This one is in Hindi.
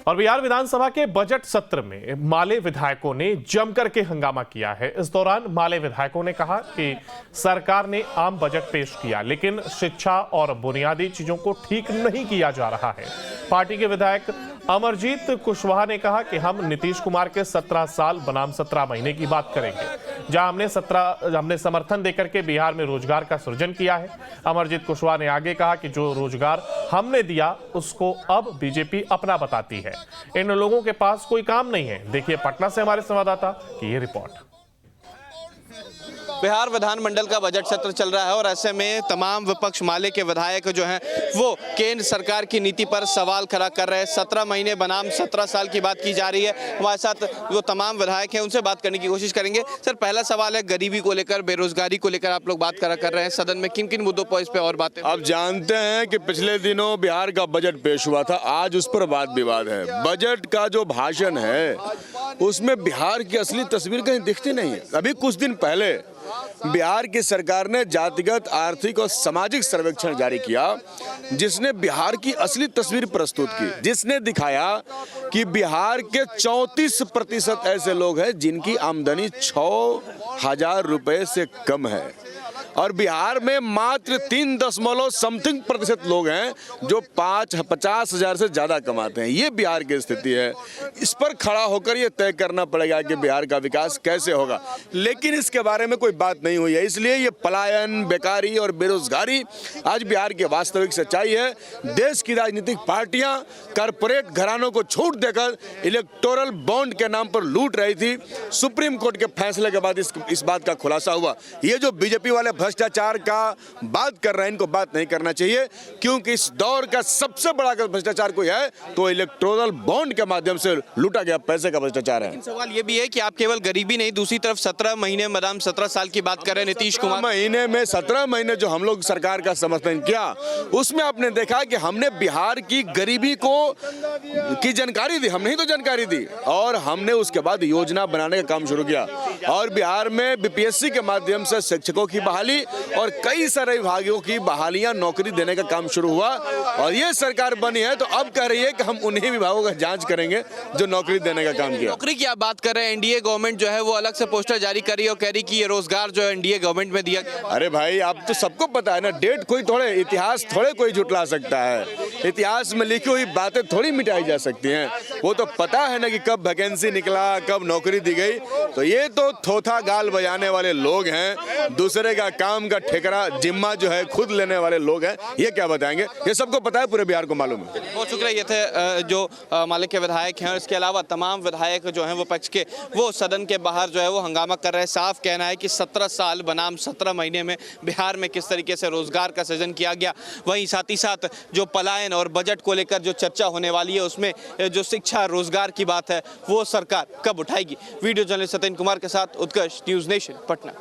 और बिहार विधानसभा के बजट सत्र में माले विधायकों ने जमकर के हंगामा किया है। इस दौरान माले विधायकों ने कहा कि सरकार ने आम बजट पेश किया, लेकिन शिक्षा और बुनियादी चीजों को ठीक नहीं किया जा रहा है। पार्टी के विधायक अमरजीत कुशवाहा ने कहा कि हम नीतीश कुमार के 17 साल बनाम 17 महीने की बात करेंगे, जहां हमने समर्थन देकर के बिहार में रोजगार का सृजन किया है। अमरजीत कुशवाहा ने आगे कहा कि जो रोजगार हमने दिया उसको अब बीजेपी अपना बताती है। इन लोगों के पास कोई काम नहीं है। देखिए पटना से हमारे संवाददाता की ये रिपोर्ट। बिहार विधानमंडल का बजट सत्र चल रहा है और ऐसे में तमाम विपक्ष माले के विधायक जो हैं वो केंद्र सरकार की नीति पर सवाल खड़ा कर रहे हैं। 17 महीने बनाम 17 साल की बात की जा रही है। हमारे साथ जो तमाम विधायक हैं उनसे बात करने की कोशिश करेंगे। सर, पहला सवाल है गरीबी को लेकर, बेरोजगारी को लेकर आप लोग बात कर रहे हैं सदन में। किन किन मुद्दों पर इस पर और बातें? आप जानते हैं कि पिछले दिनों बिहार का बजट पेश हुआ था, आज उस पर वाद विवाद है। बजट का जो भाषण है उसमें बिहार की असली तस्वीर कहीं दिखती नहीं है। अभी कुछ दिन पहले बिहार की सरकार ने जातिगत, आर्थिक और सामाजिक सर्वेक्षण जारी किया, जिसने बिहार की असली तस्वीर प्रस्तुत की, जिसने दिखाया कि बिहार के 34% ऐसे लोग हैं जिनकी आमदनी 6,000 रुपए से कम है और बिहार में मात्र 3.something% लोग हैं जो 50,000 से ज्यादा कमाते हैं। ये बिहार की स्थिति है। इस पर खड़ा होकर ये तय करना पड़ेगा कि बिहार का विकास कैसे होगा, लेकिन इसके बारे में कोई बात नहीं हुई है। इसलिए ये पलायन, बेकारी और बेरोजगारी आज बिहार की वास्तविक सच्चाई है। देश की राजनीतिक पार्टियां कारपोरेट घरानों को छूट देकर इलेक्टोरल बॉन्ड के नाम पर लूट रही थी। सुप्रीम कोर्ट के फैसले के बाद इस बात का खुलासा हुआ। ये जो बीजेपी वाले भ्रष्टाचार का बात कर रहे हैं, इनको बात नहीं करना चाहिए, क्योंकि इस दौर का सबसे बड़ा भ्रष्टाचार कोई है तो इलेक्टोरल बॉन्ड के माध्यम से लूटा गया पैसे का भ्रष्टाचार है। सवाल ये भी है कि आप केवल गरीबी नहीं, दूसरी तरफ 17 महीने मदाम 17 साल की बात कर रहे हैं नीतीश कुमार। महीने में 17 महीने जो हम लोग सरकार का समर्थन किया, उसमें आपने देखा कि हमने बिहार की गरीबी की जानकारी दी, हमने ही तो जानकारी दी, और हमने उसके बाद योजना बनाने का काम शुरू किया। और बिहार में बीपीएससी के माध्यम से शिक्षकों की बहाली और कई सारे विभागों की बहालियां, नौकरी देने का काम शुरू हुआ। और ये सरकार बनी है तो अब कह रही है कि हम उन्हीं विभागों का जांच करेंगे जो नौकरी देने का काम किया। नौकरी की आप बात कर रहे हैं, एनडीए गवर्नमेंट जो है वो अलग से पोस्टर जारी कर रही है और कह रही कि ये रोजगार जो है एनडीए गवर्नमेंट में दिया गया। अरे भाई, आप तो सबको पता है ना, डेट कोई थोड़े, इतिहास थोड़े कोई झुटला सकता है। इतिहास में लिखी हुई बातें थोड़ी मिटाई जा सकती हैं। वो तो पता है ना कि कब वैकेंसी निकला, कब नौकरी दी गई। तो ये तो थोथा गाल बजाने वाले लोग हैं, दूसरे का काम का ठेकरा जिम्मा जो है खुद लेने वाले लोग हैं। ये क्या बताएंगे? ये सबको पता है, पूरे बिहार को मालूम है। बहुत शुक्रिया। ये थे जो माले के विधायक हैं और इसके अलावा तमाम विधायक जो हैं वो पक्ष के, वो सदन के बाहर जो है वो हंगामा कर रहे हैं। साफ कहना है कि 17 साल बनाम 17 महीने में बिहार में किस तरीके से रोजगार का सृजन किया गया। वहीं साथ ही साथ जो पलायन और बजट को लेकर जो चर्चा होने वाली है, उसमें जो शिक्षा रोजगार की बात है वो सरकार कब उठाएगी। वीडियो जर्नलिस्ट सत्येंद्र कुमार के साथ उत्कर्ष, न्यूज़ नेशन, पटना।